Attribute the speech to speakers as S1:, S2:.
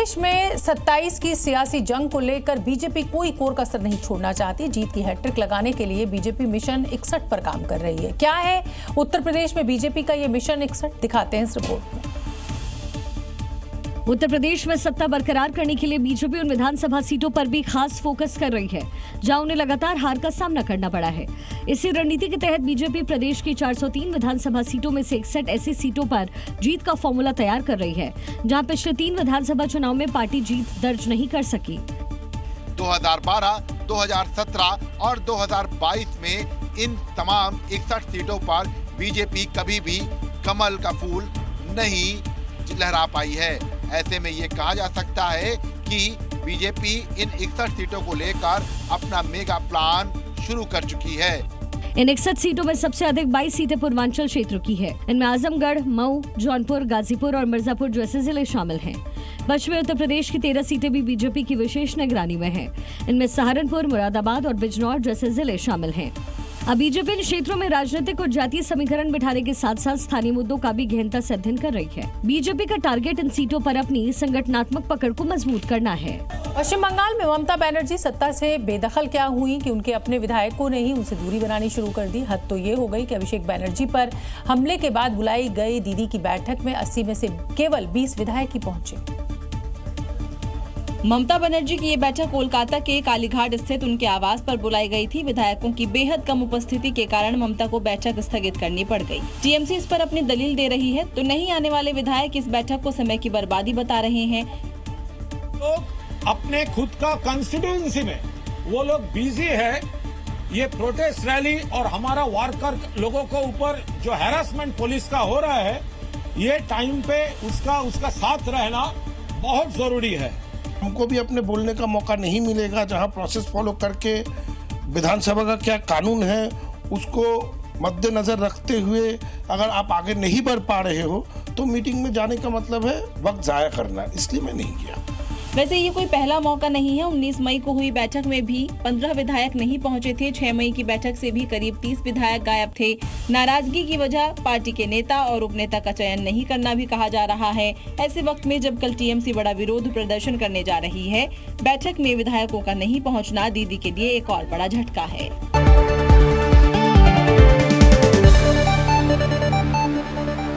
S1: प्रदेश में 27 की सियासी जंग को लेकर बीजेपी कोई कोर कसर नहीं छोड़ना चाहती। जीत की हैट्रिक लगाने के लिए बीजेपी मिशन 61 पर काम कर रही है। क्या है उत्तर प्रदेश में बीजेपी का ये मिशन 61, दिखाते हैं इस रिपोर्ट में।
S2: उत्तर प्रदेश में सत्ता बरकरार करने के लिए बीजेपी उन विधानसभा सीटों पर भी खास फोकस कर रही है जहां उन्हें लगातार हार का सामना करना पड़ा है। इसी रणनीति के तहत बीजेपी प्रदेश की 403 विधानसभा सीटों में से 61 ऐसी सीटों पर जीत का फॉर्मूला तैयार कर रही है जहां पिछले 3 विधानसभा चुनाव में पार्टी जीत दर्ज नहीं कर सकी।
S3: 2012, 2017 और 2022 में इन तमाम 61 सीटों पर बीजेपी कभी भी कमल का फूल नहीं लहरा पाई है। ऐसे में ये कहा जा सकता है कि बीजेपी इन 61 सीटों को लेकर अपना मेगा प्लान शुरू कर चुकी है।
S2: इन 61 सीटों में सबसे अधिक 22 सीटें पूर्वांचल क्षेत्र की है। इनमें आजमगढ़, मऊ, जौनपुर, गाजीपुर और मिर्जापुर जैसे जिले शामिल हैं। पश्चिमी उत्तर प्रदेश की 13 सीटें भी बीजेपी की विशेष निगरानी में हैं। इनमें सहारनपुर, मुरादाबाद और बिजनौर जैसे जिले शामिल हैं। अब बीजेपी इन क्षेत्रों में राजनीतिक और जातीय समीकरण बिठाने के साथ साथ स्थानीय मुद्दों का भी गहनता से अध्ययन कर रही है। बीजेपी का टारगेट इन सीटों पर अपनी संगठनात्मक पकड़ को मजबूत करना है।
S1: पश्चिम बंगाल में ममता बनर्जी सत्ता से बेदखल क्या हुई कि उनके अपने विधायकों ने ही उनसे दूरी बनानी शुरू कर दी। हद तो ये हो गई कि अभिषेक बनर्जी पर हमले के बाद बुलाई गई दीदी की बैठक में 80 में से केवल 20 विधायक ही पहुंचे।
S4: ममता बनर्जी की ये बैठक कोलकाता के कालीघाट स्थित उनके आवास पर बुलाई गई थी। विधायकों की बेहद कम उपस्थिति के कारण ममता को बैठक स्थगित करनी पड़ गई। टीएमसी इस पर अपनी दलील दे रही है तो नहीं आने वाले विधायक इस बैठक को समय की बर्बादी बता रहे हैं।
S5: तो अपने खुद का कंस्टिट्यूएंसी में वो लोग बिजी है। ये प्रोटेस्ट रैली और हमारा वर्कर लोगों को ऊपर जो हैरासमेंट पुलिस का हो रहा है, ये टाइम पे उसका साथ रहना बहुत जरूरी है।
S6: हमको भी अपने बोलने का मौका नहीं मिलेगा। जहां प्रोसेस फॉलो करके विधानसभा का क्या कानून है उसको मद्देनजर रखते हुए अगर आप आगे नहीं बढ़ पा रहे हो तो मीटिंग में जाने का मतलब है वक्त जाया करना, इसलिए मैं नहीं गया।
S4: वैसे ये कोई पहला मौका नहीं है। 19 मई को हुई बैठक में भी 15 विधायक नहीं पहुंचे थे। 6 मई की बैठक से भी करीब 30 विधायक गायब थे। नाराजगी की वजह पार्टी के नेता और उपनेता का चयन नहीं करना भी कहा जा रहा है। ऐसे वक्त में जब कल टीएमसी बड़ा विरोध प्रदर्शन करने जा रही है, बैठक में विधायकों का नहीं पहुंचना दीदी के लिए एक और बड़ा झटका है।